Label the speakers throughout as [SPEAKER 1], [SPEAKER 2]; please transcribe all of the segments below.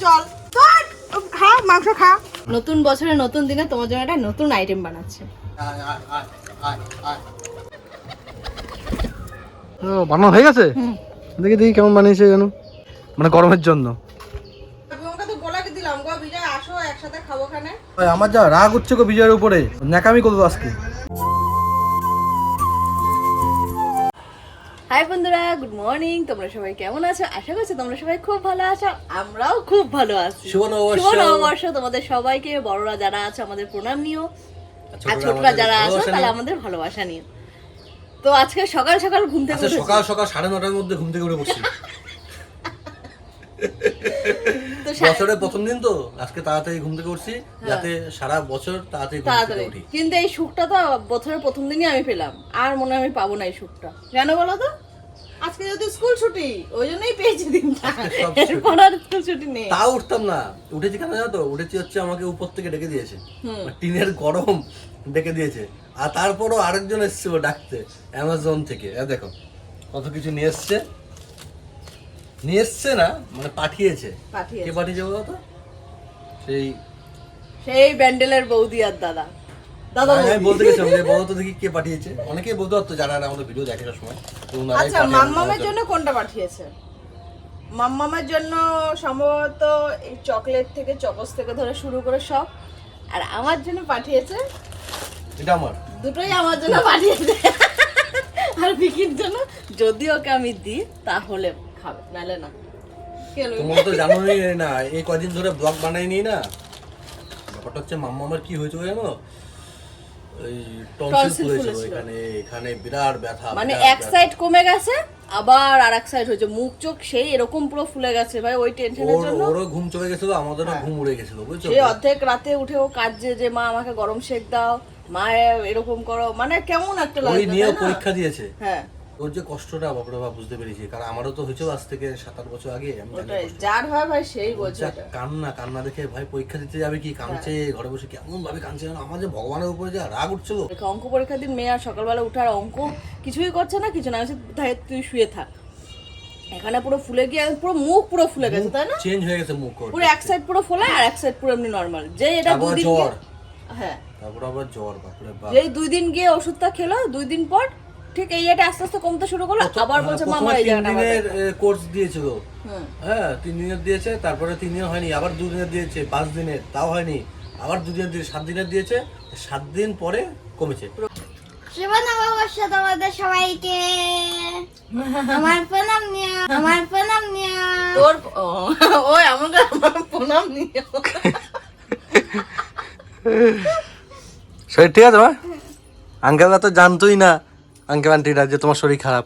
[SPEAKER 1] জল খা, মাংস খা। নতুন বছরে নতুন দিনে তোমার জন্য একটা নতুন আইটেম বানাচ্ছে।
[SPEAKER 2] বানানো হয়ে গেছে? দেখি দেখি কেমন বানিয়েছে যেন, মানে গরমের জন্য। আমার যা রাগ হচ্ছে গো বিজয়ের উপরে, ন্যাকামি করবো আজকে।
[SPEAKER 1] হাই বন্ধুরা, গুড মর্নিং। তোমরা সবাই কেমন আছো? আশা করছি তোমরা সবাই খুব ভালো আছো, আমরাও খুব ভালো আছি।
[SPEAKER 2] শুভ নববর্ষ।
[SPEAKER 1] শুভ নববর্ষ তোমাদের সবাইকে। বড়রা যারা আছে আমাদের প্রণাম নিও, আর ছোটরা যারা আছো তাহলে আমাদের ভালোবাসা নিও। তো আজকে সকাল সকাল ঘুম থেকে উঠেছি।
[SPEAKER 2] সকাল সকাল 9:30টার মধ্যে ঘুম থেকে উঠে পড়ছি।
[SPEAKER 1] তো
[SPEAKER 2] বছরের প্রথম দিন তো আজকে তাড়াতাড়ি ঘুম থেকে উঠছি, যাতে সারা বছর তাড়াতাড়ি ঘুম থেকে উঠি।
[SPEAKER 1] কিন্তু এই সুখটা তো বছরের প্রথম দিনই আমি পেলাম, আর মনে হয় আমি পাবো না এই সুখটা। কেন বলো তো? আজকে যদি স্কুল ছুটি, ওই জন্যই পেয়েছি দিনটা, এরপর আর স্কুল ছুটি নেই।
[SPEAKER 2] তাও উঠতাম না। উঠেছি কেন জানো তো? উঠেছি হচ্ছে আমাকে উপর থেকে ডেকে দিয়েছে, টিনের গরম ডেকে দিয়েছে। আর তারপরও আরেকজন এসেছিল ডাকতে অ্যামাজন থেকে। দেখো কত কিছু নিয়ে এসছে। নিয়ে এসছে না, মানে পাঠিয়েছে। কে পাঠিয়েছে বলো তো?
[SPEAKER 1] সেই ব্যান্ডেলের বৌদি আর দাদা।
[SPEAKER 2] আমি বলতে গেছিলাম যে বলো তো দেখি কে পাঠিয়েছে। অনেকেই বলতে পারতো যারা আমাদের ভিডিও দেখে সব সময়।
[SPEAKER 1] আচ্ছা, মাম্মামের জন্য কোনটা পাঠিয়েছে? মাম্মামের জন্য সম্ভবত এই চকলেট থেকে, চকোস থেকে ধরে শুরু করে সব। আর আমার জন্য পাঠিয়েছে,
[SPEAKER 2] এটা আমার
[SPEAKER 1] দুটোই আমার জন্য পাঠিয়েছে। আর বিকির জন্য যদি ওকে আমি দিই তাহলে খাবে, নালে না।
[SPEAKER 2] তোমরা তো জানোই না, এই কদিন ধরে ব্লগ বানাইনি না। ব্যাপারটা হচ্ছে মাম্মামের কি হয়েছে জানো? ওই টনসিল ফুলেছিল এখানে বিরাট ব্যথা।
[SPEAKER 1] মানে এক সাইড কমে গেছে, আবার আরেক সাইড হয়েছে। মুখ চোখ সেই এরকম পুরো ফুলে গেছে ভাই। ওই টেনশনের জন্য
[SPEAKER 2] ওরও ঘুম চলে গেছিল, আমাদেরও ঘুম উড়ে গেছিল, বুঝছো?
[SPEAKER 1] সেই অর্ধেক রাতে উঠেও কাঁদছে যে মা আমাকে গরম শেক দাও, মা এরকম করো। মানে কেমন একটা লাগে।
[SPEAKER 2] ওই নিয়ে পরীক্ষা দিয়েছে।
[SPEAKER 1] হ্যাঁ,
[SPEAKER 2] ওর যে কষ্টটা বাপরে বাপ বুঝতে পেরেছি। কারণ আমারও তো হয়েছিল আজ থেকে 7-8 বছর আগে। আমি জানি কষ্ট।
[SPEAKER 1] যার হয় ভাই সেই বোঝে।
[SPEAKER 2] কান্না দেখে ভাই পরীক্ষা দিতে যাবে কি কাঁদছে, ঘরে বসে কেমন ভাবে কাঁদছে। আমার যে ভগবানের উপরে যে রাগ উঠছিল।
[SPEAKER 1] অঙ্ক পরীক্ষার দিন মেয়ে আর সকালবেলা উঠে আর অঙ্ক কিছুই করছে না, কিছু না, তুই শুয়ে থাক। এখানে পুরো ফুলে গিয়ে পুরো মুখ পুরো ফুলে গেছে, তাই না?
[SPEAKER 2] চেঞ্জ হয়ে গেছে মুখ,
[SPEAKER 1] পুরো এক সাইড পুরো ফোলা আর এক সাইড পুরো এমনি নরমাল। যে এটা দুদিন
[SPEAKER 2] জ্বর।
[SPEAKER 1] হ্যাঁ,
[SPEAKER 2] তারপর আবার জ্বর, বাপরে বাপ।
[SPEAKER 1] যেই 2 দিন গিয়ে ওষুধটা খেলো, 2 দিন পর ঠিক এই এটা আস্তে আস্তে কমতে শুরু করলো। আবার বলছে মামা এই জায়গাটা
[SPEAKER 2] 3 দিনের কোর্স দিয়েছিল। হ্যাঁ 3 দিনের দিয়েছে, তারপরে 3 দিন হয়নি, আবার 2 দিনের দিয়েছে, 5 দিনের তাও হয়নি, আবার 2 দিনের দিয়েছে, 7 দিনের দিয়েছে। 7 দিন পরে কমেছে।
[SPEAKER 3] শুভ নববর্ষ তোমাদের সবাইকে। আমার প্রণাম নিও, আমার প্রণাম নিও।
[SPEAKER 1] তোর ওই আমাকে আমার প্রণাম নিও।
[SPEAKER 2] শরীর ঠিক আছে মা? আঙ্কেলরা তো জানতোই না, আঙ্কেল আন্টিরা, যে তোমার শরীর খারাপ,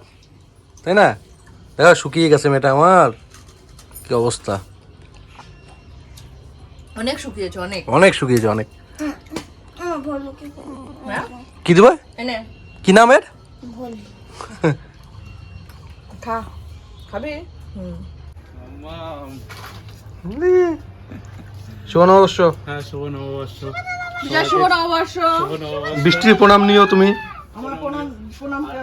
[SPEAKER 2] তাই না? দেখো শুকিয়ে গেছে মেয়েটা আমার, কি অবস্থা।
[SPEAKER 1] অনেক শুকিয়েছে, অনেক
[SPEAKER 2] অনেক শুকিয়েছে, অনেক।
[SPEAKER 1] হ্যাঁ?
[SPEAKER 2] কি দিবা?
[SPEAKER 1] এনে
[SPEAKER 2] কি নাম এর?
[SPEAKER 1] খাবি?
[SPEAKER 2] শুভ নববর্ষ।
[SPEAKER 4] হ্যাঁ শুভ নববর্ষ।
[SPEAKER 1] শুভ নববর্ষ।
[SPEAKER 2] বৃষ্টির প্রণাম নিও তুমি।
[SPEAKER 1] আমার প্রণাম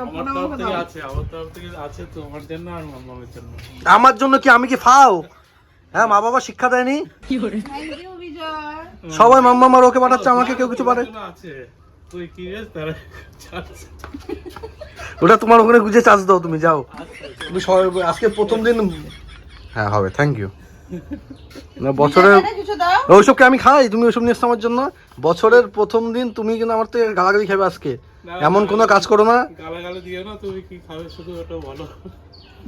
[SPEAKER 4] আমার তরফ থেকে আছে, আমার তরফ থেকে আছে তোমার জন্য আর মামামের জন্য।
[SPEAKER 2] আমার জন্য কি? আমি কি ফাও? হ্যাঁ, মা বাবা শিক্ষা দেয়নি? সবাই মাম্মা আমার ওকে পাঠাচ্ছে, আমাকে কেউ কিছু পারে?
[SPEAKER 4] আছে তুই কি রে তারা
[SPEAKER 2] ওটা তোমার ওখানে গুজে চার্জ দাও, তুমি যাও। তুমি সবাই আজকে প্রথম দিন। হ্যাঁ হবে, থ্যাংক ইউ। না বছরের ওইসবকে আমি খাই, তুমি ওইসব নিয়ে এসছো আমার জন্য। বছরের প্রথম দিন তুমি কিন্তু আমার থেকে গালাগালি খাবে আজকে। এমন কোনো কাজ করো না।
[SPEAKER 4] গালাগালি দিও না। তুমি কি খাবে শুধু ওটা বলো।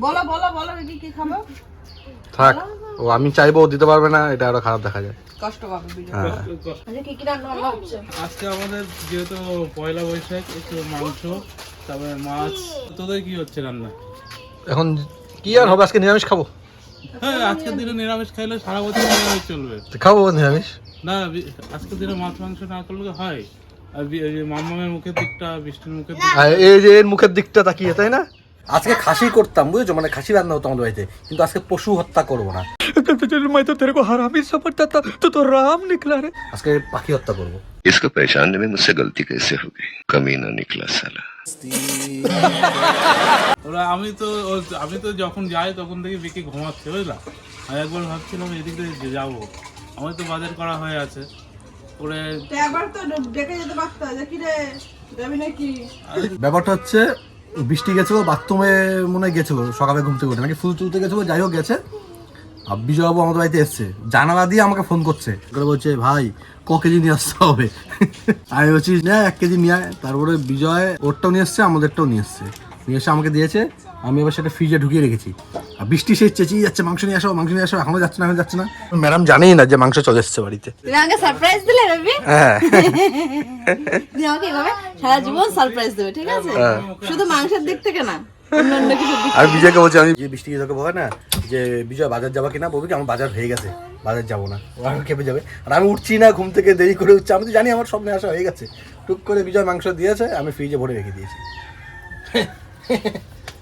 [SPEAKER 1] বলো বলো বলো কি খাবো?
[SPEAKER 2] থাক, ও আমি চাইবো ও দিতে পারবে না, এটা আরো খারাপ দেখা যায়।
[SPEAKER 1] কষ্ট পাবে বিজয়।
[SPEAKER 2] হ্যাঁ।
[SPEAKER 1] আচ্ছা কি কি রান্না হচ্ছে?
[SPEAKER 4] আজকে আমাদের যেহেতু পয়লা বৈশাখ, একটু মাংস, তারপরে মাছ। তোদের কি হচ্ছে রান্না?
[SPEAKER 2] এখন কি আর হবে, আজকে নিরামিষ খাবো।
[SPEAKER 4] হ্যাঁ আজকের দিনে নিরামিষ খাইলে সারা বছর নিরামিষ চলবে।
[SPEAKER 2] খাবো নিরামিষ
[SPEAKER 4] না, আজকের দিনে মাছ মাংস না করলে হয়। আর মামামের মুখের দিকটা, বৃষ্টির মুখের দিকটা।
[SPEAKER 2] আর এই যে এর মুখের দিকটা তাকিয়ে, তাই না? আজকে খাসি করতাম বুঝেছো, মানে খাসি রান্না হতো আমাদের বাড়িতে, কিন্তু আজকে পশু হত্যা করবো না।
[SPEAKER 5] मैं तो तेरे को हरामी समझता था तो राम निकला रे।
[SPEAKER 2] আজকে পাখি হত্যা করবো।
[SPEAKER 6] इसको पहचानने में मुझसे गलती कैसे हो गई, कमीना निकला साला।
[SPEAKER 4] ওরা আমি তো যখন যাই তখন দেখি বিকি ঘুমাচ্ছে বুঝলা। আমি একবার ভাবছিলাম এদিক থেকে যাবো, আমার তো বাজার করা হয়ে আছে ওরে।
[SPEAKER 1] একবার তো ডেকে যেতে পারতো যে কি রে যাবি নাকি।
[SPEAKER 2] ব্যাপারটা হচ্ছে বৃষ্টি গেছিল, বাথরুমে মনে হয় গেছিল সকালে ঘুম থেকে উঠে, নাকি ফুল তুলতে গেছিল, যাই হোক গেছে। আর বিজয়বাবু আমাদের বাড়িতে এসছে, জানালা দিয়ে আমাকে ফোন করছে, বলছে ভাই কেজি নিয়ে আসতে হবে। আমি বলছি না 1 কেজি নিয়ে আয়। তারপরে বিজয় ওরটাও নিয়ে এসছে, আমাদেরটাও নিয়ে এসছে, নিয়ে এসে আমাকে দিয়েছে। আমি এবার সেটা ফ্রিজে ঢুকিয়ে রেখেছি। আর বৃষ্টি সেই চেঁচিয়ে যাচ্ছে মাংস নিয়ে আসো, মাংস নিয়ে আসো, এখনো যাচ্ছে না, এখন যাচ্ছে না। ম্যাডাম জানেই না যে মাংস চলে এসছে বাড়িতে।
[SPEAKER 1] তুমি আমাকে সারপ্রাইজ দিলে রবি।
[SPEAKER 2] হ্যাঁ
[SPEAKER 1] তুমি আমাকে এভাবে সারা জীবন সারপ্রাইজ দেবে, ঠিক আছে? শুধু মাংসের দিক থেকে না, অন্যান্য কিছু দিক।
[SPEAKER 2] আর বিজয়কে বলছি, আমি যে বৃষ্টি তোকে বলে না যে বিজয় বাজার যাবা কিনা, বলবি কি আমার বাজার হয়ে গেছে, বাজার যাবো না, ও আমাকে খেপে যাবে। আর আমি উঠছি না ঘুম থেকে, দেরি করে উঠছি, আমি তো জানি আমার স্বপ্নে আসা হয়ে গেছে। টুক করে বিজয় মাংস দিয়েছে, আমি ফ্রিজে ভরে রেখে দিয়েছি।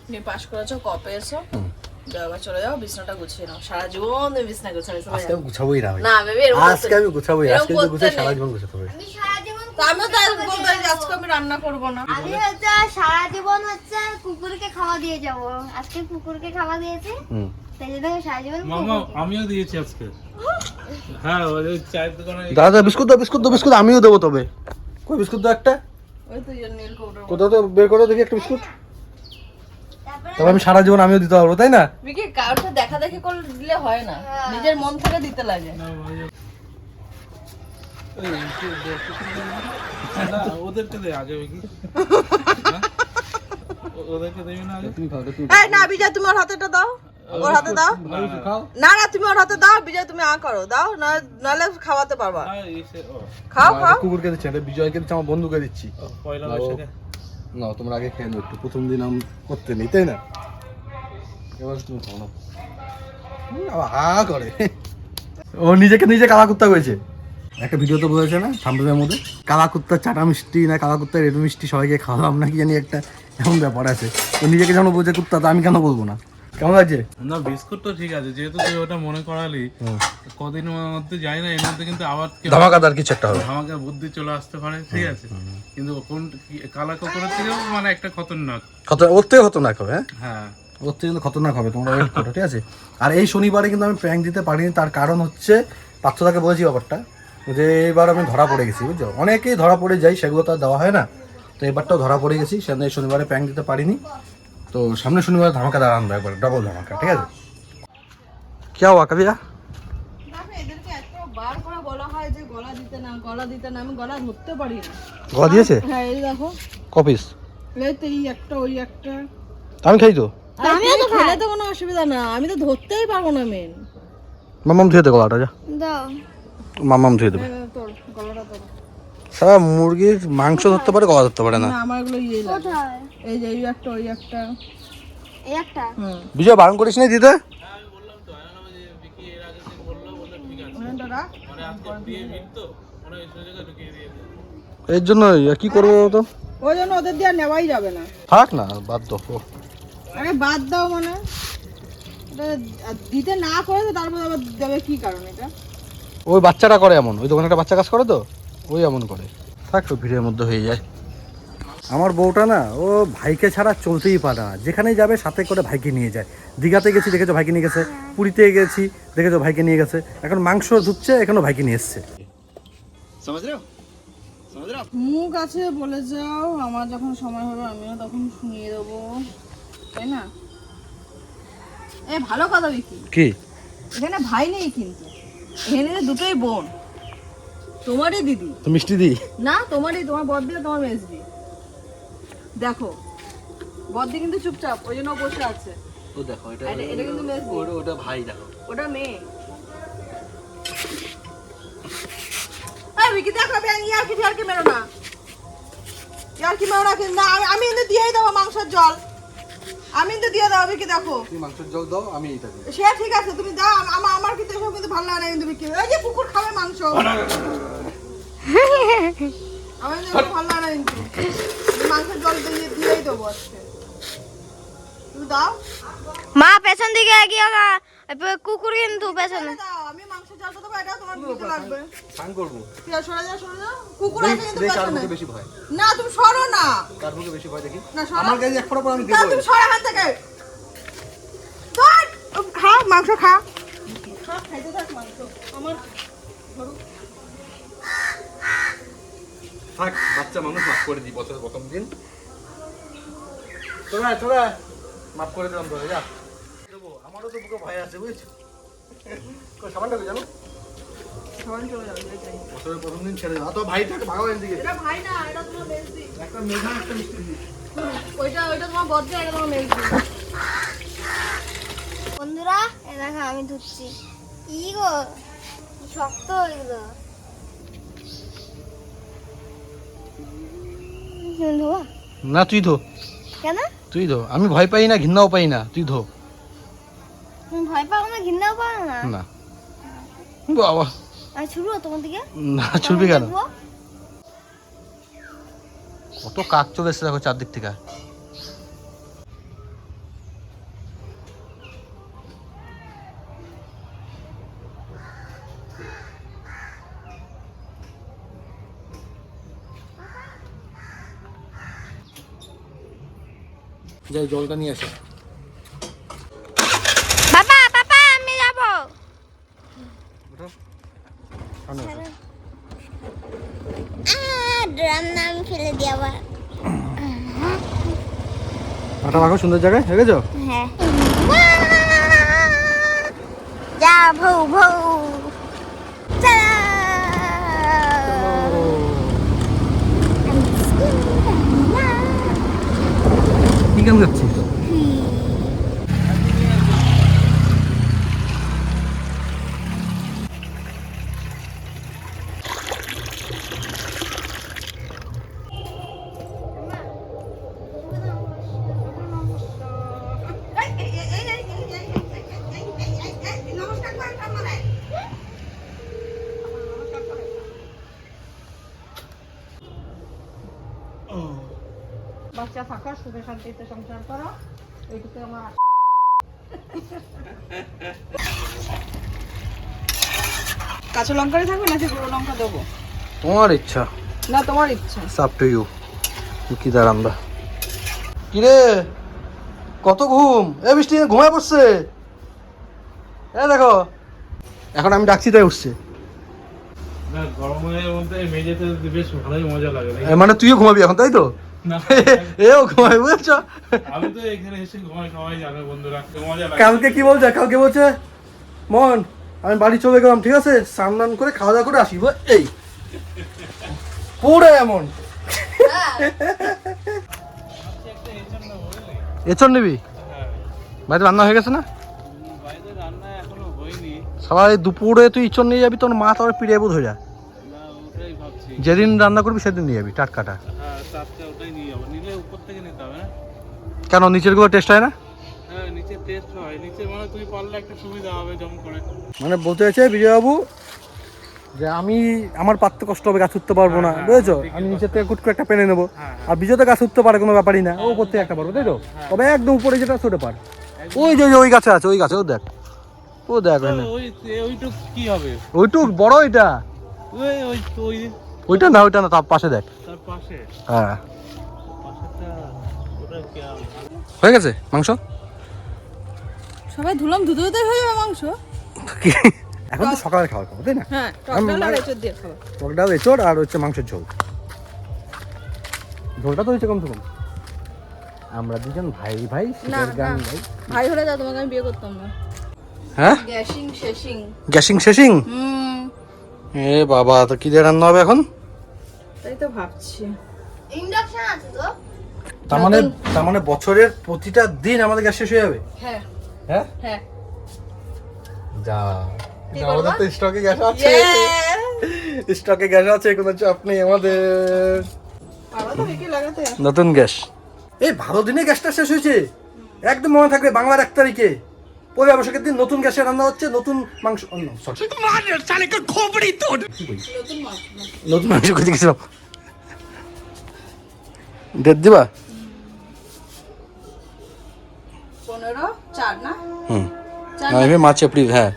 [SPEAKER 1] তুমি পাস করেছো, কপে এসো, যাও চলে যাও, বিছনাটা গুছিয়ে নাও। সারা জীবন তুমি বিছনা গুছাবে।
[SPEAKER 2] আজকে আমি গুছাবোই না ভাই,
[SPEAKER 1] না বেবি,
[SPEAKER 2] আজকে আমি গুছাবোই, আজকে যদি গুছাই সারা জীবন গুছাতে হবে।
[SPEAKER 3] আমি সারা জীবন
[SPEAKER 1] তো আমিও তো আজ বলতে পারি যে আজকে আমি রান্না করবো না।
[SPEAKER 3] আমি হচ্ছে সারা জীবন হচ্ছে কুকুরকে খাওয়া দিয়ে যাব। আজকে কুকুরকে খাওয়া দিয়েছে, তাই জন্য সারা জীবন
[SPEAKER 4] মামা আমিও দিয়েছি আজকে। হ্যাঁ ওই চায়ের দোকানে
[SPEAKER 2] দাদা বিস্কুট দাও, বিস্কুট দাও, বিস্কুট আমিও দেবো। তবে কই বিস্কুট দাও একটা,
[SPEAKER 1] ওই তো নীল কৌটো।
[SPEAKER 2] কোথাও তো বের করে দেখি একটা বিস্কুট। তবে আমি সারা জীবন আমিও দিতে পারবো, তাই না?
[SPEAKER 1] বিকি কাউকে দেখা দেখি করে দিলে হয় না, নিজের মন থেকে দিতে লাগে।
[SPEAKER 4] না ভাই না, ওদেরকে দে আগে কি ওদেরকে দেবি না আগে?
[SPEAKER 2] তুমি খাও, তুমি
[SPEAKER 1] এই না বিজয়, তুমি ওর হাতেটা দাও, ওর হাতে দাও।
[SPEAKER 2] খাও।
[SPEAKER 1] না না, তুমি ওর হাতে দাও। বিজয় তুমি করো, দাও, নাহলে খাওয়াতে পারবা।
[SPEAKER 4] হ্যাঁ, এসে ও
[SPEAKER 1] খাও খাও।
[SPEAKER 2] কুকুরকে দিচ্ছি, এটা বিজয়কে দিচ্ছি, আমার বন্ধুকে দিচ্ছি।
[SPEAKER 4] পয়লা বৈশাখে
[SPEAKER 2] না তোমরা আগে খেয়ে নাও একটু, প্রথম দিন আমি করতে নেই, তাই না? এবার তুমি খাও না, আবার হা করে। ও নিজেকে নিজে কালা কুত্তা করেছে। একটা ভিডিও তো বলেছে না থাম্বনেলের মধ্যে, কালা কুত্তার চাটা মিষ্টি না কালা কুত্তার রেডু মিষ্টি সবাইকে খাওয়ালাম নাকি জানি একটা এমন ব্যাপার আছে। ও নিজেকে যখন বলছে কুত্তা, তো আমি কেন বলবো না? কেমন লাগছে?
[SPEAKER 4] না বিস্কুট তো ঠিক আছে, যেহেতু তুই ওটা মনে করালি, কদিনের মধ্যে যাই না, এর মধ্যে কিন্তু আবার
[SPEAKER 2] ধামাকাদার কিছু একটা হবে,
[SPEAKER 4] আমাকে বুদ্ধি চলে আসতে পারে, ঠিক আছে? কিন্তু কোন কালা কুকুরের থেকেও মানে একটা খতরনাক।
[SPEAKER 2] ওর থেকে খতরনাক হবে। হ্যাঁ
[SPEAKER 4] হ্যাঁ
[SPEAKER 2] ওর থেকে কিন্তু খতরনাক হবে, তোমরা ওয়েট করো, ঠিক আছে? আর এই শনিবারে কিন্তু আমি প্র্যাঙ্ক দিতে পারিনি, তার কারণ হচ্ছে পার্থদাকে বলেছি ব্যাপারটা, যে এবার আমি ধরা পড়ে গেছি, বুঝছো? অনেকেই ধরা পড়ে যাই, সেগুলো তো আর দেওয়া হয় না। তো এবারটাও ধরা পড়ে গেছি, সেজন্য এই শনিবারে প্র্যাঙ্ক দিতে পারিনি। তো সামনে শনিবারে ধামাকাদার আনবো, একবার ডবল ধামাকা, ঠিক আছে? কে হওয়া কাবিয়া?
[SPEAKER 1] দেখো এদেরকে এতবার করে বলা হয় যে গলা দিতে না, গলা দিতে না, আমি গলা ধরতে পারি না।
[SPEAKER 2] গলা দিয়েছে?
[SPEAKER 1] হ্যাঁ এই দেখো,
[SPEAKER 2] কপিস
[SPEAKER 1] এই তো এই একটা ওই একটা।
[SPEAKER 2] আমি খাই তো,
[SPEAKER 1] আমিও তো খেলে তো কোনো অসুবিধা না, আমি তো ধরতেই পারবো না মেন।
[SPEAKER 2] মামাম ধুয়ে দে গলাটা, যা
[SPEAKER 3] দাও।
[SPEAKER 2] মামাম ধুয়ে দেবে।
[SPEAKER 1] তোর গলাটা তোর।
[SPEAKER 2] সারা মুরগির মাংস ধরতে পারে, গলা ধরতে পারে না।
[SPEAKER 1] না আমার এগুলো ইয়ে লাগে।
[SPEAKER 3] কোথায়?
[SPEAKER 1] এই যে এই একটা ওই একটা।
[SPEAKER 3] এই একটা।
[SPEAKER 2] বিজয় বারণ করিস না দিতে।
[SPEAKER 1] ওখানটা রাখ।
[SPEAKER 2] এর জন্য কি করবো তো?
[SPEAKER 1] ওই জন্য ওদের দিয়ে আর নেওয়াই যাবে না।
[SPEAKER 2] থাক না, বাদ দাও।
[SPEAKER 1] আরে বাদ দাও মানে, এটা দিতে না করে তো তারপর আবার দেবে কি কারণ এটা?
[SPEAKER 2] ওই বাচ্চাটা করে এমন, ওই দোকানে একটা বাচ্চা কাজ করে তো, ওই এমন করে। থাক তো, ভিড়ের মধ্যে হয়ে যায়। আমার বউটা না, ও ভাইকে ছাড়া চলতেই পারে না, যেখানেই যাবে সাথে করে ভাইকে নিয়ে যায়। দীঘাতে গেছি দেখেছো ভাইকে নিয়ে গেছে, পুরীতে গেছি দেখেছো ভাইকে নিয়ে গেছে, এখন মাংস ধুচ্ছে এখনো ভাইকে নিয়ে এসছে।
[SPEAKER 1] মুখ আছে বলে যাও, আমার যখন সময় হবে আমিও তখন শুনিয়ে দেবো, তাই না? এ ভালো কথা বিকি,
[SPEAKER 2] কি
[SPEAKER 1] এখানে ভাই নেই কিন্তু, এখানে দুটোই বোন। তোমারই দিদি
[SPEAKER 2] তো মিষ্টি দি
[SPEAKER 1] না, তোমারই, তোমার বড়দি আর তোমার মেজদি। দেখো বড়দি কিন্তু চুপচাপ, ওই জন্য ও বসে আছে।
[SPEAKER 2] ও দেখো,
[SPEAKER 1] এটা কিন্তু মেজদি,
[SPEAKER 2] ওটা ভাই, দেখো
[SPEAKER 1] ওটা মেয়ে। এই বিকি দেখো, ইয়ার কি মেরো না, ইয়ার কি মেরো না, কিন্তু আমি কিন্তু দিয়েই দেবো মাংসের জল, আমি কিন্তু দিয়ে দেবো বিকি। দেখো
[SPEAKER 2] তুমি মাংসের জল দাও, আমি এটা দিই।
[SPEAKER 1] সে ঠিক আছে, তুমি দাও, আমার কিন্তু এসব কিন্তু ভালো লাগে না কিন্তু বিকি। এই যে কুকুর খাবে মাংস, আমার কিন্তু ভালো লাগে না কিন্তু। মাংসের জল দিয়েই দেবো আজকে। দাও
[SPEAKER 3] মা পেছন দিকে এগিয়ে গা কুকুর কিন্তু পেছনে
[SPEAKER 1] দাও, আমি মাংস চালটা দেবো, এটা তোমার দিতে লাগবে।
[SPEAKER 2] স্নান করবো।
[SPEAKER 1] ঠিক আছে, সরে যাও। কুকুর আছে কিন্তু
[SPEAKER 2] কার
[SPEAKER 1] পেছনে।
[SPEAKER 2] মুখে বেশি ভয়?
[SPEAKER 1] না তুমি সরো না।
[SPEAKER 2] কার মুখে বেশি ভয় দেখি?
[SPEAKER 1] না, সরো।
[SPEAKER 2] আমার কাছে এক ফোঁটা পর আমি
[SPEAKER 1] না,
[SPEAKER 2] দেবো।
[SPEAKER 1] তুমি সরো এখান থেকে। ধর, খা মাংস খা। সব খাইতে থাক মাংস। আমার
[SPEAKER 2] থাক, বাচ্চা মানুষ মাফ করে দিই বছরের প্রথম দিন। তোরা মাফ করে দিলাম তোরা, যা। দেবো, আমারও তো বুকে ভয় আছে, বুঝছো? কই সাবানটা কই জানো?
[SPEAKER 1] সবাই চলে যাবে, এটাই।
[SPEAKER 2] বছরের প্রথম দিন ছেড়ে দাও। তো ভাইটাকে ভাগাও এদিকে।
[SPEAKER 1] এটা ভাই না, এটা তোমার মেজদি।
[SPEAKER 2] একটা মেঘা একটা মিষ্টি দিই।
[SPEAKER 1] ওইটা তোমার বদ্র, এটা তোমার মেজদি।
[SPEAKER 3] বন্ধুরা এ দেখো আমি ধুচ্ছি কি গো কি শক্ত এগুলো ধোয়া
[SPEAKER 2] না তুই ধো,
[SPEAKER 3] কেন
[SPEAKER 2] তুই ধো। আমি ভয় পাই না, ঘৃণাও পাই না, তুই ধো।
[SPEAKER 3] তুমি ভয় পাও না ঘৃণাও পাও না
[SPEAKER 2] না বাবা,
[SPEAKER 3] আমি ছুড়বো তোমার দিকে
[SPEAKER 2] না ছুটবি কেন?
[SPEAKER 3] দেখবো?
[SPEAKER 2] কত কাক চলে এসছে দেখো চারদিক থেকে। যাই জলটা নিয়ে আসো।
[SPEAKER 3] বাবা আমি যাবো ড্রাম নাম ফেলে দিয়ে আবার
[SPEAKER 2] আটা মাখো সুন্দর জায়গায়, হয়ে গেছো?
[SPEAKER 3] হ্যাঁ যা ভৌ ভৌ
[SPEAKER 2] কি গান গাচ্ছি?
[SPEAKER 1] বাচ্চা থাকা, সুখে শান্তিতে সংসার করো, এইটুকু আমার কাঁচা লঙ্কাই থাকবে নাকি গুঁড়ো লঙ্কা দেবো?
[SPEAKER 2] তোমার ইচ্ছা,
[SPEAKER 1] না তোমার ইচ্ছা।
[SPEAKER 2] সাপ টু ইউ। কি দাঁড়ান্দা কিরে, কত ঘুম? এ বৃষ্টি ঘুমায় পড়ছে। এ দেখো, এখন আমি ডাকছি তাই উঠছে।
[SPEAKER 4] না গরমের মধ্যে মেঝেতে বেশ ভালোই মজা লাগে
[SPEAKER 2] এ মানে তুইও ঘুমাবি এখন, তাই তো?
[SPEAKER 4] না
[SPEAKER 2] এও ঘুমাই, বুঝছো?
[SPEAKER 4] আমি তো এখানে এসে ঘুমাই, সবাই জানে বন্ধুরা, তো মজা লাগে।
[SPEAKER 2] কালকে কি বলছে? কালকে বলছে মন আমি বাড়ি চলে গেলাম, ঠিক আছে, স্নান করে খাওয়া দাওয়া করে আসিব। এই পুরো এমন এচর নিবি? বাড়িতে রান্না হয়ে গেছে না?
[SPEAKER 4] বাইরে রান্না এখনো হয়নি।
[SPEAKER 2] সবাই দুপুরে তুই ইচর নিয়ে যাবি, তোর মা তোর পিড়ে বোধ হয়ে যা।
[SPEAKER 4] না ওটাই ভাবছি।
[SPEAKER 2] যেদিন রান্না করবি সেদিন নিয়ে যাবি টাটকাটা।
[SPEAKER 4] হ্যাঁ তাতে ওটাই নিয়ে যাবো, নিলে উপর থেকে নিতে হবে না?
[SPEAKER 2] কেন নিচের গুলো টেস্ট হয় না?
[SPEAKER 4] হ্যাঁ নিচে টেস্ট হয়, নিচে মানে তুই পারলে একটা সুবিধা হবে জম করে।
[SPEAKER 2] মানে বলতে চাইছে বিজয়বাবু যে আমি আমার পারতে কষ্ট হবে, গাছ উঠতে পারবো না, বুঝেছো? আমি নিচের থেকে কুট করে একটা পেনে নেবো। আর বিজয় তো গাছ উঠতে পারে, কোনো ব্যাপারই না, ও উপর থেকে একটা পারবো, তাই তো? তবে একদম উপরে যেটা ছোট পার, ওই যে ওই গাছে আছে, ওই গাছে ও দেখ, ও দেখ
[SPEAKER 4] ওইটুক কি হবে?
[SPEAKER 2] ওইটুক বড়, ওইটা
[SPEAKER 4] ওই ওই ওই
[SPEAKER 2] ওইটা না, ওইটা না, তার পাশে দেখ।
[SPEAKER 4] তার পাশে,
[SPEAKER 2] হ্যাঁ
[SPEAKER 4] পাশেরটা ওটা কি হবে?
[SPEAKER 2] হয়ে গেছে মাংস।
[SPEAKER 1] সবাই ধুলাম, ধুতে ধুতে হয়ে যাবে মাংস।
[SPEAKER 2] এখন তো সকালে খাওয়া খাবো, তাই না?
[SPEAKER 1] হ্যাঁ, টক ডাল আর এঁচোড় দিয়ে খাবো।
[SPEAKER 2] টক ডাল, এঁচোড় আর হচ্ছে মাংসের ঝোল। ঝোলটা তো হয়েছে কমসে কম। আমরা দুজন ভাই ভাই
[SPEAKER 1] না
[SPEAKER 2] শীতের গান গাই।
[SPEAKER 1] ভাই হলে যা তোমাকে আমি বিয়ে করতাম না।
[SPEAKER 2] হ্যাঁ,
[SPEAKER 1] গ্যাসিং শেষিং।
[SPEAKER 2] গ্যাসিং শেষিং।
[SPEAKER 1] হুম,
[SPEAKER 2] এ বাবা, তো কি দিয়ে রান্না হবে এখন?
[SPEAKER 1] তাই তো ভাবছি।
[SPEAKER 3] ইন্ডাকশন আছে তো
[SPEAKER 2] তার মানে বছরের প্রতিটা দিন আমাদের গ্যাস শেষ হয়ে যাবে?
[SPEAKER 1] হ্যাঁ
[SPEAKER 2] হ্যাঁ
[SPEAKER 1] হ্যাঁ।
[SPEAKER 2] যা,
[SPEAKER 1] কি
[SPEAKER 2] আমাদের
[SPEAKER 1] বলবা?
[SPEAKER 2] তো স্টকে গ্যাস আছে, স্টকে গ্যাস আছে, কোনো চাপ নেই আমাদের।
[SPEAKER 1] আবার তো কি লাগাতে?
[SPEAKER 2] নতুন গ্যাস। এই 12 দিনে গ্যাসটা শেষ হয়েছে, একদম মনে থাকবে। বাংলার 1 তারিখে পয়লা বৈশাখের দিন নতুন গ্যাসে রান্না হচ্ছে, নতুন মাংস। নতুন মাংস খুঁজে গেছিলাম। ডেট দিবা?
[SPEAKER 1] 15 4 না
[SPEAKER 2] হুম
[SPEAKER 1] চার
[SPEAKER 2] আমি মার্চ এপ্রিল হ্যাঁ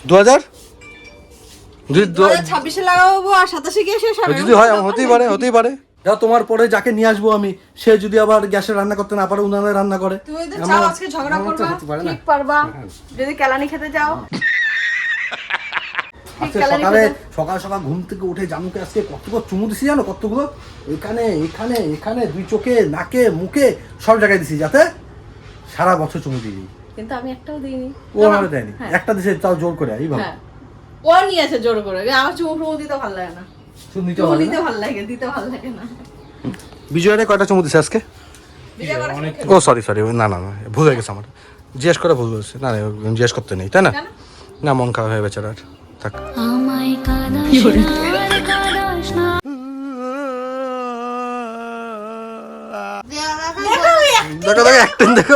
[SPEAKER 2] 2000
[SPEAKER 1] 26 এ লাগাবো আর 27 এ গিয়ে শেষ হবে
[SPEAKER 2] যদি হয় হতেই পারে যা তোমার পরে যাকে নিয়ে আসবো আমি সে যদি আবার গ্যাসে রান্না করতে না পারে উনানে রান্না করে
[SPEAKER 1] তুমি যদি চাও আজকে ঝগড়া
[SPEAKER 2] আমার তো
[SPEAKER 1] করবা
[SPEAKER 2] হতে পারে না।
[SPEAKER 1] ঠিক পারবা যদি কেলানি খেতে যাও ঠিক
[SPEAKER 2] আজকে
[SPEAKER 1] কেলানি
[SPEAKER 2] সকালে
[SPEAKER 1] খেতে
[SPEAKER 2] সকাল সকাল ঘুম থেকে উঠে জানুকে আজকে কতগুলো চুমু দিছি জানো কতগুলো এখানে এখানে এখানে দুই চোখে নাকে মুখে সব জায়গায় দিছি যাতে সারা বছর চুমু দিই
[SPEAKER 1] কিন্তু আমি একটাও দিইনি
[SPEAKER 2] ও আমার দেয়নি
[SPEAKER 1] হ্যাঁ।
[SPEAKER 2] একটা দিছে তাও জোর করে এইভাবে
[SPEAKER 1] হ্যাঁ ও নিয়েছে জোর করে আমার চুমু দিতে ভালো লাগে না
[SPEAKER 2] শুধু নিতে
[SPEAKER 1] চুমু
[SPEAKER 2] পারে
[SPEAKER 1] দিতে
[SPEAKER 2] না
[SPEAKER 1] ভালো লাগে দিতে ভালো লাগে না
[SPEAKER 2] বিজয়ের কয়টা চুমু দিছে আজকে
[SPEAKER 1] বিজয় করা
[SPEAKER 4] অনেক
[SPEAKER 2] ও সরি না ভুল হয়ে গেছে আমার জিজ্ঞেস করে ভুল হয়েছে না জিজ্ঞেস করতে নেই তাই না
[SPEAKER 1] কেন?
[SPEAKER 2] না মন খারাপ হয়ে বেচারার থাক দেখো একটা দেখো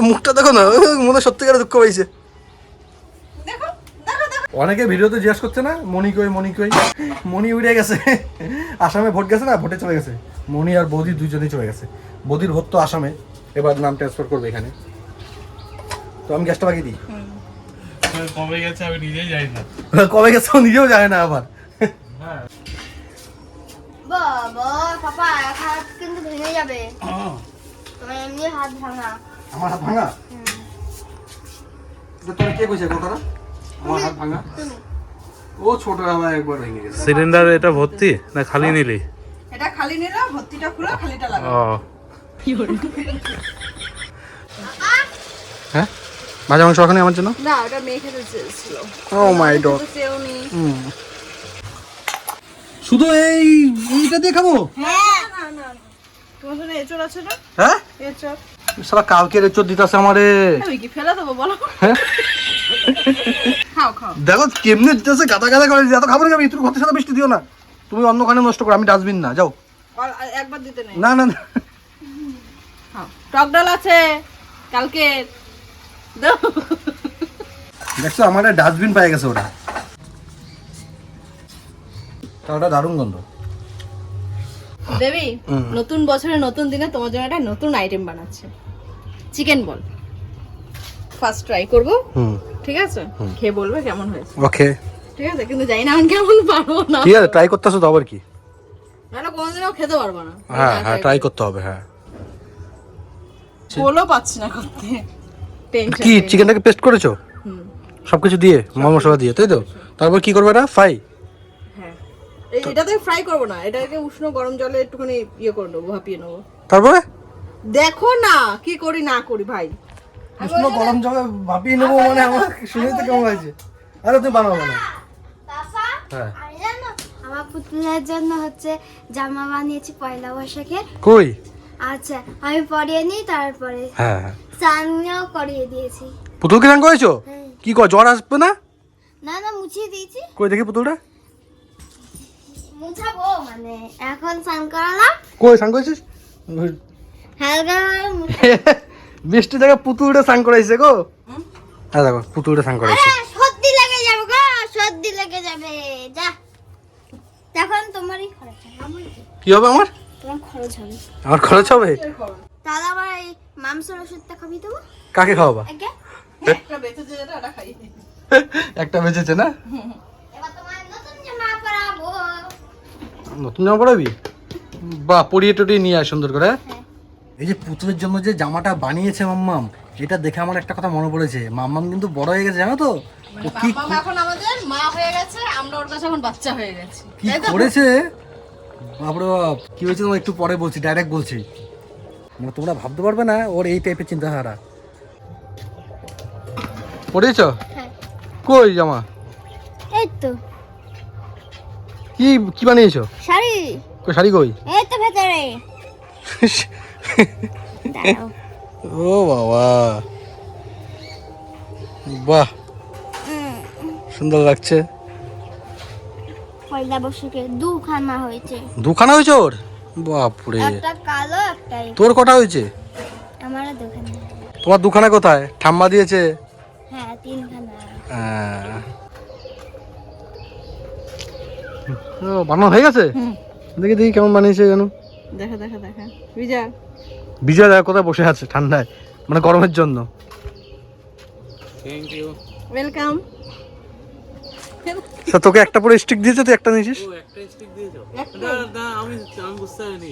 [SPEAKER 2] মুখটা দেখো না মনে সত্যিকারে দুঃখ পাইছে
[SPEAKER 1] দেখো দেখো দেখো
[SPEAKER 2] অনেকে ভিডিওতে জিজ্ঞেস করছে না মনি কই মনি উড়ে গেছে আসামে ভোট গেছে না ভোটে চলে গেছে মনি আর বৌদি দুজনেই চলে গেছে বৌদির ভোট তো আসামে এবার নাম ট্রান্সফার করবে এখানে তো আমি গ্যাসটা বাকি দিই
[SPEAKER 4] কবে গেছে আমি নিজেই জানি না।
[SPEAKER 2] কবে গেছে ও নিজেও জানে না আবার
[SPEAKER 4] হ্যাঁ
[SPEAKER 3] বাবা পাপা এক হাত কিন্তু ভেঙে যাবে তোমার এমনি হাত ভাঙা
[SPEAKER 2] আমার হাত ভাঙা তোর কে কইছে কথাটা আমার হাত ভাঙা ও ছোট আমার একবার ভেঙে গেছে
[SPEAKER 4] সিলিন্ডার এটা ভর্তি না খালি নিলি?
[SPEAKER 1] এটা খালি নিলো ভর্তিটা খুলে খালিটা লাগা
[SPEAKER 4] ও
[SPEAKER 2] হ্যাঁ ভাজা মাংস ওখানে আমার জন্য
[SPEAKER 1] না ওটা মেয়ে খেতে চেয়েছিল
[SPEAKER 2] ও মাই গড
[SPEAKER 1] তো চেউনি
[SPEAKER 2] শুধু এইটা দিয়ে খাবো
[SPEAKER 3] হ্যাঁ
[SPEAKER 1] না না তোমার জন্য এঁচড় আছে না
[SPEAKER 2] হ্যাঁ
[SPEAKER 1] এঁচড়
[SPEAKER 2] সারা কালকে রেচর দিতেছে আমারে
[SPEAKER 1] আমি কি ফেলে দেবো বলো
[SPEAKER 2] হ্যাঁ
[SPEAKER 1] খাও খাও
[SPEAKER 2] দেখো কেমনে দিতেছে গাদা গাদা করে এত খাবার খাবি তুমি ঘরের সাথে বৃষ্টি দিও না তুমি অন্যখানে নষ্ট করো আমি ডাস্টবিন না যাও
[SPEAKER 1] আর একবার দিতে নেই
[SPEAKER 2] না না না
[SPEAKER 1] খাও টক ডাল আছে কালকে দাও
[SPEAKER 2] দেখছো আমার ডাস্টবিন পেয়ে গেছে ওটা ওটা দারুণ গন্ধ
[SPEAKER 1] দেবী নতুন বছরে নতুন দিনে তোমার জন্য একটা নতুন আইটেম বানাচ্ছে চিকেন বল ফার্স্ট ট্রাই করব ঠিক আছে খেয়ে বলবে কেমন হয়েছে
[SPEAKER 2] ওকে
[SPEAKER 1] ঠিক আছে কিন্তু জানি না আমি কেমন পারবো না
[SPEAKER 2] ঠিক আছে ট্রাই করতেছো তো আবার কি
[SPEAKER 1] না কোনোদিনও খেতে পারবো না
[SPEAKER 2] হ্যাঁ হ্যাঁ ট্রাই করতে হবে হ্যাঁ
[SPEAKER 1] বলও পাচ্ছি না করতে টেনশন
[SPEAKER 2] কি চিকেনটাকে পেস্ট করেছো সবকিছু দিয়ে মশলা দিয়ে তাই তো তারপর কি করবে এটা ফ্রাই
[SPEAKER 1] হ্যাঁ এটাতে ফ্রাই করবো না এটাকে উষ্ণ গরম জলে একটুখানি ইয়ে করে নেবো ভাপিয়ে নেবো
[SPEAKER 2] তারপরে
[SPEAKER 1] দেখো না কি করি না করি ভাই
[SPEAKER 2] উষ্ণ গরম জলে ভাপিয়ে নেবো মানে আমার শুনে তো কেমন লাগছে আরে তুমি বানাবো না
[SPEAKER 3] পাপা
[SPEAKER 2] হ্যাঁ
[SPEAKER 3] আর জানো আমার পুতুলের জন্য হচ্ছে জামা বানিয়েছি পয়লা বৈশাখের
[SPEAKER 2] কই
[SPEAKER 3] আচ্ছা আমি পরিয়ে নিই তারপরে
[SPEAKER 2] হ্যাঁ হ্যাঁ
[SPEAKER 3] স্নানও করিয়ে দিয়েছি
[SPEAKER 2] পুতুলকে রান করেছো কি কর জ্বর আসবে না
[SPEAKER 3] না না মুছিয়ে দিয়েছি
[SPEAKER 2] কই দেখি পুতুলটা
[SPEAKER 3] মুছাবো মানে এখন স্নান করালাম
[SPEAKER 2] কই সাং করেছিস
[SPEAKER 3] হালকা করে মুছে
[SPEAKER 2] বৃষ্টি জায়গায় পুতুলটা সাং করাইছে গো হ্যাঁ দেখো পুতুলটা সাং করাইছে
[SPEAKER 3] সর্দি লেগে যাবে গো সর্দি লেগে যাবে যা তখন তোমারই খরচ হবে আমার কি?
[SPEAKER 2] কি হবে আমার
[SPEAKER 3] তোমার খরচ হবে
[SPEAKER 2] আমার খরচ হবে
[SPEAKER 3] তাহলে আবার এই মাংসের ওষুধটা খাবি দেবো
[SPEAKER 2] কাকে খাওয়াবা
[SPEAKER 3] আগে
[SPEAKER 1] একটা বেঁচেছে যেটা ওটা খাই
[SPEAKER 2] একটা বেঁচেছে না
[SPEAKER 3] এবার তোমার নতুন জামা পরাবো
[SPEAKER 2] নতুন জামা পরাবি বাহ পরিয়ে টরিয়ে নিয়ে আয় সুন্দর করে এই যে পুতুলের জন্য যে জামাটা বানিয়েছে মাম্মাম এটা দেখে আমার একটা কথা মনে পড়েছে মাম্মাম কিন্তু বড় হয়ে গেছে জানো তো ও কি
[SPEAKER 1] মামা এখন আমাদের মা হয়ে গেছে আমরা ওর কাছে এখন বাচ্চা হয়ে গেছি
[SPEAKER 2] কি করেছে বাপরে বাপ কি হয়েছে তোমার একটু পরে বলছি ডাইরেক্ট বলছি মানে তোমরা ভাবতে পারবে না ওর এই টাইপের চিন্তাধারা পড়েছ
[SPEAKER 3] হ্যাঁ
[SPEAKER 2] কই জামা
[SPEAKER 3] এই তো
[SPEAKER 2] কি কি বানিয়েছো
[SPEAKER 3] শাড়ি
[SPEAKER 2] কই শাড়ি কই
[SPEAKER 3] এই তো ভেতরে দাঁড়াও
[SPEAKER 2] ও বাবা বাহ সুন্দর লাগছে
[SPEAKER 3] পয়লা বৈশাখে দুখানা হয়েছে
[SPEAKER 2] দুখানা হয়েছে ওর বাপরে
[SPEAKER 3] একটা কালো একটা এই।
[SPEAKER 2] তোর কটা হয়েছে
[SPEAKER 3] আমারও দুখানা
[SPEAKER 2] তোমার দুখানা কোথায় ঠাম্মা দিয়েছে
[SPEAKER 3] হ্যাঁ তিনখানা
[SPEAKER 2] ও বানানো হয়ে গেছে দেখি দেখি কেমন বানিয়েছে জানো
[SPEAKER 1] দেখা দেখা দেখা বিজা
[SPEAKER 2] বিজয় দা কোথায় বসে আছে ঠান্ডায়, মানে গরমের জন্য।
[SPEAKER 4] Thank you.
[SPEAKER 1] ওয়েলকাম।
[SPEAKER 2] তোকে একটা পরে স্টিক দিয়েছে, তুই একটা নিয়েছিস।
[SPEAKER 4] ও একটা স্টিক দিয়েছো? না না, আমি বুঝতে পারিনি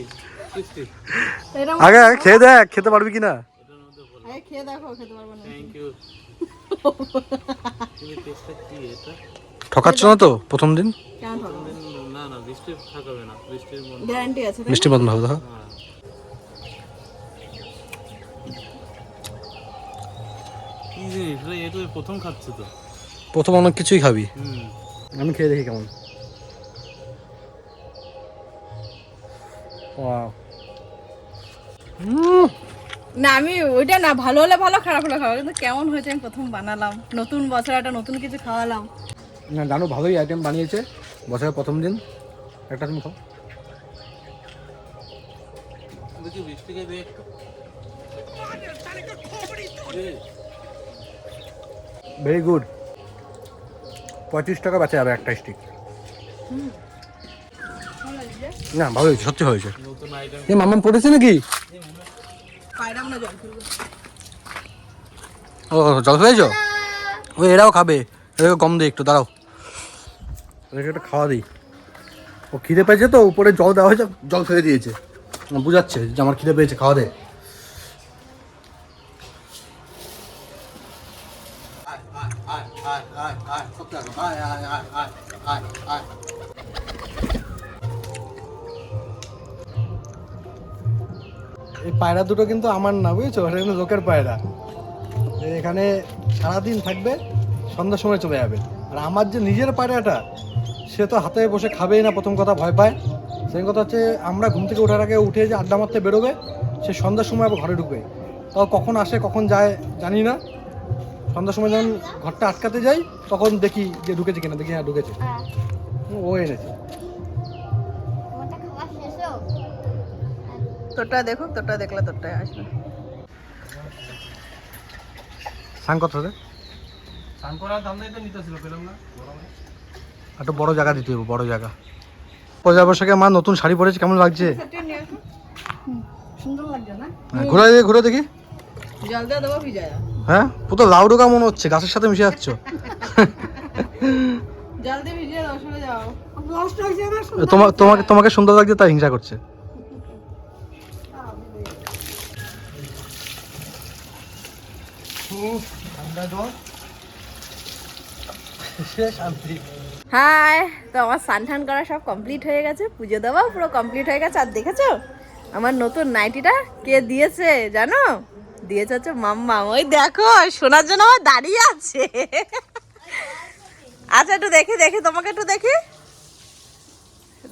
[SPEAKER 4] স্টিক।
[SPEAKER 2] আগে আগে খেয়ে দেখ, খেতে পারবি কিনা।
[SPEAKER 1] আরে খেয়ে দেখো, খেতে পারবো না।
[SPEAKER 4] Thank you. তুমি টেস্টটা কি এটা?
[SPEAKER 2] ঠকাচ্ছ না তো প্রথম দিন?
[SPEAKER 1] কেন ঠকাবো?
[SPEAKER 4] না না, বৃষ্টি থাকবে না, বৃষ্টির মধ্যে।
[SPEAKER 1] গ্যারান্টি আছে তাই না?
[SPEAKER 2] মিষ্টি মতন হবে। দেখো
[SPEAKER 4] কি জিনিস রে, এটা প্রথম খাচ্ছ তো?
[SPEAKER 2] প্রথম অনেক কিছুই খাবি,
[SPEAKER 4] হুম।
[SPEAKER 2] আমি খেয়ে দেখি কেমন। ওয়াও।
[SPEAKER 1] না আমি ওইটা না, ভালো হলে ভালো, খারাপ হলে খারাপ, কিন্তু কেমন হয়েছে আমি প্রথম বানালাম, নতুন বছর একটা নতুন কিছু খাওয়ালাম।
[SPEAKER 2] না জানো, ভালোই আইটেম বানিয়েছে বছরের প্রথম দিন। একটা তুমি খাও।
[SPEAKER 4] দেখি বৃষ্টিকে দিয়ে একটু।
[SPEAKER 2] Very good. 35 টাকা বেচা যাবে একটা স্টিক। না ভালো হয়েছে, সত্যি হয়েছে।
[SPEAKER 4] নতুন আইটেম।
[SPEAKER 2] এ মামা পড়েছে নাকি?
[SPEAKER 1] পায়রাম না জল ফেলবো।
[SPEAKER 2] ও জল খেয়েছো? ও এরাও খাবে, এরাও কম দে একটু, দাঁড়াও এদেরকে একটা খাওয়া দিই। ও খিদে পেয়েছে তো, উপরে জল দেওয়া হয়েছে, জল ফেলে দিয়েছে, বুঝাচ্ছে যে আমার খিদে পেয়েছে, খাওয়া দে। এই পায়রা দুটো কিন্তু আমার না, বুঝেছো, এটা কিন্তু লোকের পায়রা। এখানে সারাদিন থাকবে, সন্ধ্যার সময় চলে যাবে। আর আমার যে নিজের পায়রাটা, সে তো হাতে বসে খাবেই না, প্রথম কথা ভয় পায়। সেকেন্ড কথা হচ্ছে, আমরা ঘুম থেকে ওঠার আগে উঠে যে আড্ডা মারতে বেরোবে, সে সন্ধ্যার সময় আবার ঘরে ঢুকবে। তাও কখন আসে কখন যায় জানি না। সন্ধ্যার সময় যখন ঘরটা আটকাতে যাই, তখন দেখি যে ঢুকেছে কিনা, দেখি হ্যাঁ ঢুকেছে, ও এনেছে।
[SPEAKER 3] তোমারটা খাওয়া শেষ হোক।
[SPEAKER 1] তোরটা দেখো, তোরটা দেখলে তোরটাই আসবে।
[SPEAKER 2] সাং কত রে?
[SPEAKER 4] স্নান করার দাম তো নিতে ছিল, পেলাম না।
[SPEAKER 2] একটা বড় জায়গা দিতে হবে, বড় জায়গা। পয়লা বৈশাখে মা নতুন শাড়ি পরেছে, কেমন লাগছে?
[SPEAKER 1] সুন্দর লাগছে না?
[SPEAKER 2] ঘুরে দেখি, ঘুরে দেখি।
[SPEAKER 1] জল দিয়ে দেবো ভিজায়া।
[SPEAKER 2] হ্যাঁ পুরো লাউডোকা মনে হচ্ছে, গাছের সাথে মিশে যাচ্ছ।
[SPEAKER 1] জল দিয়ে ভিজিয়ে দাও, সরে যাও।
[SPEAKER 2] তোমাকে তোমাকে সুন্দর লাগছে, তাই হিংসা করছে।
[SPEAKER 1] হাই, তো আমার স্নান টান করা সব কমপ্লিট হয়ে গেছে, পুজো দেওয়া পুরো কমপ্লিট হয়ে গেছে। আর দেখেছো আমার নতুন নাইটিটা কে দিয়েছে জানো? দিয়েছে হচ্ছে মাম্মা। ওই দেখো, শোনার জন্য আমার দাঁড়িয়ে আছে। আচ্ছা একটু দেখি দেখি, তোমাকে একটু দেখি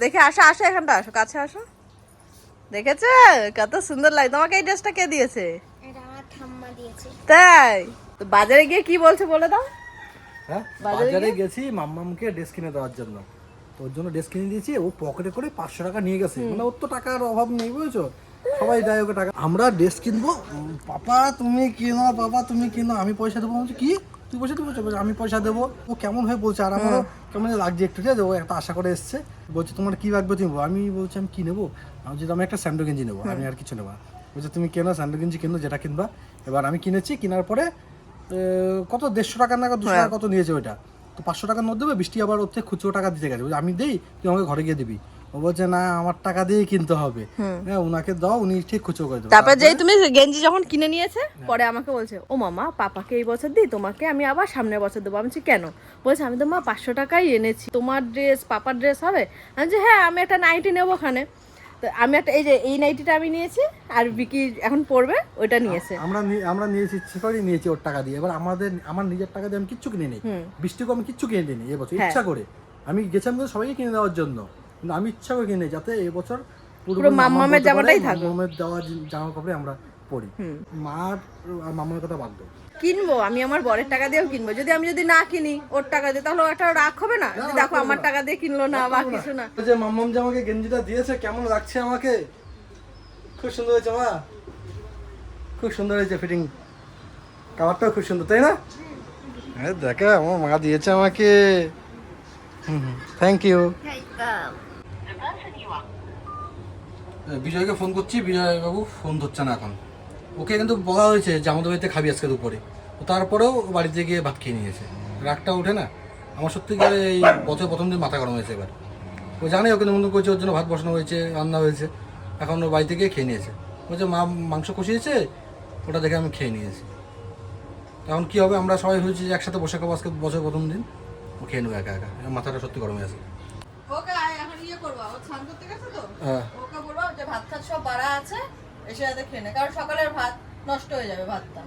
[SPEAKER 1] দেখি। আসো আসো, এখানটা আসো, কাছে আসো। দেখেছো কত সুন্দর লাগে? তোমাকে এই ড্রেসটা কে দিয়েছে?
[SPEAKER 3] এটা আমার ঠাম্মা দিয়েছে।
[SPEAKER 1] তাই? তো বাজারে গিয়ে কি বলছে বলে দাও।
[SPEAKER 2] হ্যাঁ
[SPEAKER 1] বাজারে
[SPEAKER 2] বাজারে গেছি মাম্মামকে ড্রেস কিনে দেওয়ার জন্য, তো ওর জন্য ড্রেস কিনে দিয়েছি। ও পকেটে করে 500 টাকা নিয়ে গেছে, মানে ওর তো টাকার অভাব নেই, বুঝেছো, সবাই দেয় ওকে টাকা। আমরা ড্রেস কিনবো, পাপা তুমি কিনো, পাপা তুমি কিনো, আমি পয়সা দেবো। বলছি কি তুই পয়সা দেবো? আমি পয়সা দেবো। ও কেমন হয়ে বলছে, আর আমারও কেমন লাগছে একটু, ঠিক আছে। ও একটা আশা করে এসছে, বলছে তোমার কি লাগবে তুমি বলো। আমি বলছি আমি কি নেবো? আমি যদি আমি একটা স্যান্ডো গেঞ্জি নেবো, আমি আর কিছু নেবো না। বলছে তুমি কেনো স্যান্ডো গেঞ্জি, কেনো যেটা কিনবা। এবার আমি কিনেছি, কেনার পরে কত 150 টাকা না 200 টাকা কত নিয়েছে ওইটা। তো 500 টাকা নোট দেবে, বৃষ্টি আবার ওর থেকে খুচরো টাকা দিতে গেছে। আমি দেই, তুই আমাকে ঘরে গিয়ে দিবি। ও বলছে না আমার টাকা দিয়েই কিনতে হবে, হ্যাঁ ওনাকে দাও, উনি ঠিক খুচরো করে দেবে।
[SPEAKER 1] তারপর যেই তুমি গেঞ্জি যখন কিনে নিয়েছে, পরে আমাকে বলছে ও মামা পাপাকে এই বছর দিই, তোমাকে আমি আবার সামনের বছর দেবো। আমি বলছি কেন? বলছে আমি তো মা 500 টাকাই এনেছি, তোমার ড্রেস পাপার ড্রেস হবে। আমি বলছি হ্যাঁ, আমি একটা নাইটি নেবো ওখানে। তো আমি একটা এই যে এই নাইটিটা আমি নিয়েছি, আর বিকি এখন পরবে ওইটা নিয়েছে।
[SPEAKER 2] আমরা নিয়েছি, ইচ্ছে করে নিয়েছি ওর টাকা দিয়ে। এবার আমার নিজের টাকা দিয়ে আমি কিচ্ছু কিনে নিই, বৃষ্টিকে আমি কিচ্ছু কিনে দিইনি এবছর, ইচ্ছা করে। আমি গেছিলাম কিন্তু সবাইকে কিনে দেওয়ার জন্য, কিন্তু আমি ইচ্ছা করে কিনে, যাতে এবছর
[SPEAKER 1] পুরো মাম্মামের জামাটাই থাকবে,
[SPEAKER 2] মাম্মামের দেওয়া জামা কাপড়ে আমরা পরি। মার আর মাম্মার কথা বাদ দাও।
[SPEAKER 1] কিনবো আমি আমার বরের টাকা দিয়েও কিনবো। যদি না কিনি ওর টাকা দিয়ে, তাহলে একটা রাগ হবে না যে দেখো আমার টাকা দিয়ে কিনলো না বা কিছু না।
[SPEAKER 2] যে মাম্মাম যে আমাকে গেঞ্জিটা দিয়েছে, কেমন লাগছে আমাকে? খুব সুন্দর হয়েছে মা, খুব সুন্দর হয়েছে ফিটিং, কালারটাও খুব সুন্দর, তাই না? হ্যাঁ দেখো আমার মা দিয়েছে আমাকে, থ্যাংক ইউ। বিজয়কে ফোন করছি, বিজয়বাবু ফোন ধরছে না এখন। ওকে কিন্তু বলা হয়েছে যে আমাদের বাড়িতে খাবি আজকে দুপুরে, তো তারপরেও ও বাড়িতে গিয়ে ভাত খেয়ে নিয়েছে। রাগটা ওঠে না আমার, সত্যি করে এই বছর প্রথম দিন মাথা গরম হয়েছে এবার। ও জানে ওকে নিমন্ত্রণ করেছে, ওর জন্য ভাত বসানো হয়েছে, রান্না হয়েছে, এখন ও বাড়িতে গিয়ে খেয়ে নিয়েছে। বলছে মা মাংস কষিয়েছে, ওটা দেখে আমি খেয়ে নিয়েছি। এখন কী হবে, আমরা সবাই হয়েছি যে একসাথে বসে খাবো আজকে বছর প্রথম দিন, ও খেয়ে নেবো একা একা। মাথাটা সত্যি গরম হয়ে আছে।
[SPEAKER 1] ওকে এখন ইয়ে করবা, ও স্নান করতে গেছে তো,
[SPEAKER 2] হ্যাঁ
[SPEAKER 1] ওকে বলবো যে ভাত খাত সব বাড়া আছে, এসে রাতে খেয়ে নে, কারণ সকালের ভাত নষ্ট হয়ে যাবে ভাতটা।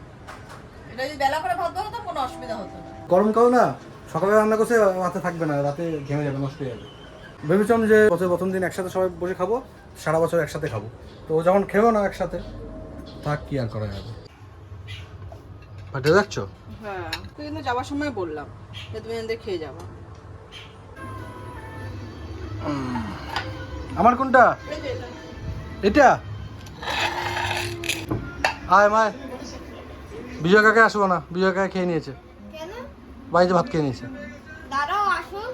[SPEAKER 1] এটা যদি বেলা করে ভাত বানাতো কোনো অসুবিধা হতো না।
[SPEAKER 2] গরমকাল না, সকালে রান্না করছে রাতে থাকবে না, রাতে ঘেমে যাবে, নষ্ট হয়ে যাবে। ভেবেছিলাম যে বছর প্রথম দিন একসাথে সবাই বসে খাবো, সারা বছর একসাথে খাবো, তো ও যখন খেলো না একসাথে, থাক কি আর করা যাবে। ভাটে যাচ্ছ?
[SPEAKER 1] হ্যাঁ, তুই কিন্তু যাওয়ার সময় বললাম যে তুমি এখান থেকে খেয়ে যাবো।
[SPEAKER 2] আমার কোনটা? এটা? আয় মায়, বিজয় কাকে আসবো না, বিজয় কাকে খেয়ে নিয়েছে,
[SPEAKER 3] কেন?
[SPEAKER 2] বাড়িতে ভাত খেয়ে নিয়েছে।
[SPEAKER 3] দাঁড়াও, আসুন।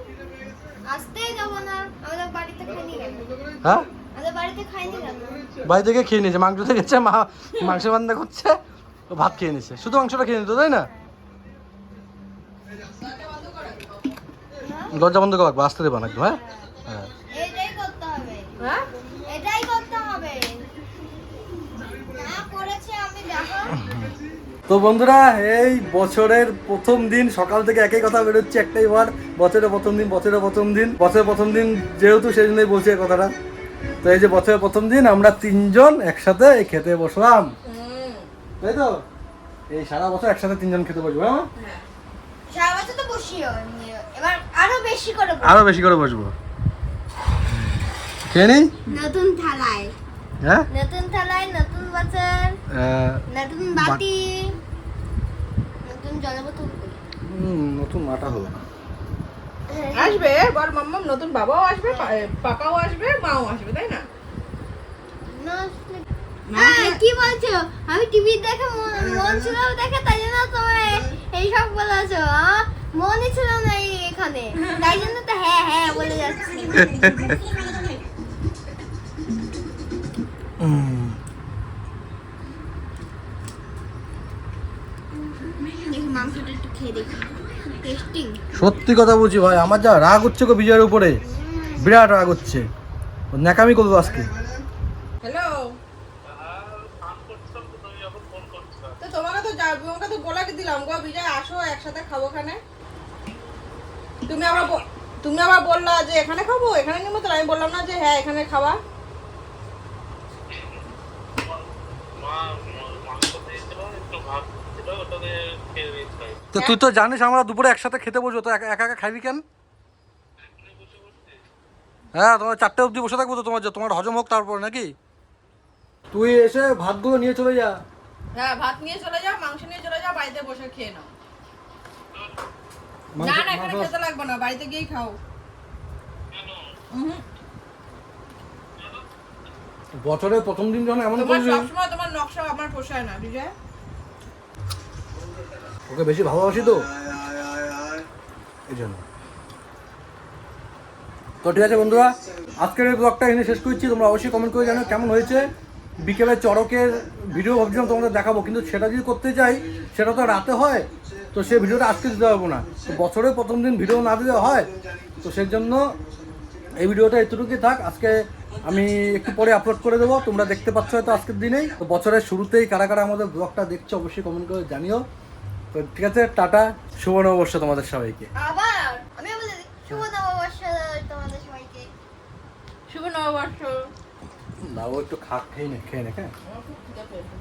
[SPEAKER 3] আসতেই যাবো না, আমাদের বাড়িতে খাইনি কেন?
[SPEAKER 2] হ্যাঁ
[SPEAKER 3] আমাদের বাড়িতে খাইনি কেন?
[SPEAKER 2] বাড়ি থেকে খেয়ে নিয়েছে, মাংস দেখেছে, মা মাংস রান্না করছে, ও ভাত খেয়ে নিয়েছে, শুধু মাংসটা খেয়ে নিত, তাই না? দরজা বন্ধ করে রাখবো, আসতে দেবো না একদম। হ্যাঁ হ্যাঁ,
[SPEAKER 3] এটাই করতে হবে,
[SPEAKER 1] হ্যাঁ,
[SPEAKER 3] এটাই করতে হবে। না করেছে আমি দেখো।
[SPEAKER 2] তো বন্ধুরা, এই বছরের প্রথম দিন সকাল থেকে একই কথা বেরোচ্ছে, একটাই বার, বছরের প্রথম দিন, বছরের প্রথম দিন, বছরের প্রথম দিন যেহেতু সেই জন্যই বলছি এই কথাটা। তো এই যে বছরের প্রথম দিন আমরা তিনজন একসাথে এই খেতে বসলাম, তাই তো? এই সারা বছর একসাথে তিনজন খেতে বসবো। হ্যাঁ,
[SPEAKER 3] সারা বছর তো বসিও, এবার আরো বেশি করে বসবো।
[SPEAKER 2] আরো বেশি করে বসবো। খেয়ে নিই।
[SPEAKER 3] নতুন থালায়,
[SPEAKER 2] হ্যাঁ,
[SPEAKER 3] নতুন থালায়, নতুন বছর, নতুন বাটি, নতুন জলের বোতল।
[SPEAKER 2] নতুন মাটা হলো না।
[SPEAKER 1] আসবে বল মাম্মাম, নতুন বাবাও আসবে, পাপাও আসবে, মাও আসবে, তাই না?
[SPEAKER 3] কি বলছো? আমি টিভি দেখে মন ছিল দেখে, তাই জন্য তোমার এইসব বলেছো। মনই ছিল না এখানে, তাই জন্য তো হ্যাঁ হ্যাঁ বলে যাচ্ছি। দেখি মাংসটা একটু খেয়ে দেখি, টেস্টিং।
[SPEAKER 2] সত্যি কথা বলছি ভাই, আমার যা রাগ হচ্ছে গো বিজয়ের উপরে, বিরাট রাগ হচ্ছে, ন্যাকামি করবো আজকে।
[SPEAKER 1] হ্যালো, তো তোমাকে তো বলে দিলাম গো, বিজয় আসো একসাথে খাবো খানে। তুমি আবার বললা যে এখানে খাবো, এখানে নিবো, তো আমি বললাম না যে হ্যাঁ এখানে খাওয়া।
[SPEAKER 2] তো তুই তো জানিস আমরা দুপুরে একসাথে খেতে বসবো, তো একা একা খাবি কেন? হ্যাঁ, তোমার 4টে অবধি বসে থাকবো তো, তোমার হজম হোক তারপর নাকি? তুই এসে ভাতগুলো নিয়ে চলে যা।
[SPEAKER 1] হ্যাঁ, ভাত নিয়ে চলে যাও, মাংস নিয়ে চলে যাও, বাড়িতে বসে খেয়ে নাও। না না, এখানে খেতে লাগবে না, বাড়িতে গিয়েই খাও।
[SPEAKER 2] বছরের প্রথম দিন যখন এমন
[SPEAKER 1] তোমার
[SPEAKER 2] করবি,
[SPEAKER 1] সবসময় তোমার নকশা আমার পোষায় না বিজয়।
[SPEAKER 2] ওকে বেশি ভালোবাসি তো এই জন্য। তো ঠিক আছে বন্ধুরা, আজকের এই ব্লগটা এখানে শেষ করছি। তোমরা অবশ্যই কমেন্ট করে জানো কেমন হয়েছে। বিকেলে চড়কের ভিডিও ভাবছিলাম তোমাদের দেখাবো, কিন্তু সেটা যদি করতে চাই সেটা তো রাতে হয়, তো সেই ভিডিওটা আজকে দিতে পারবো না। তো বছরের প্রথম দিন ভিডিও না দিলে হয়, তো সেই জন্য এই ভিডিওটা এতটুকুই থাক। আজকে আমি একটু পরে আপলোড করে দেবো, তোমরা দেখতে পাচ্ছ হয়তো আজকের দিনেই। তো বছরের শুরুতেই কারা কারা আমাদের ব্লগটা দেখছো অবশ্যই কমেন্ট করে জানিও। তো ঠিক আছে, টাটা, শুভ নববর্ষ তোমাদের সবাইকে।
[SPEAKER 3] আবার আমি বলে দিই, শুভ নববর্ষ তোমাদের সবাইকে।
[SPEAKER 1] শুভ নববর্ষ।
[SPEAKER 2] দাও একটু খেয়ে নে, হ্যাঁ।
[SPEAKER 1] আমার খুব খিদে পেয়েছে।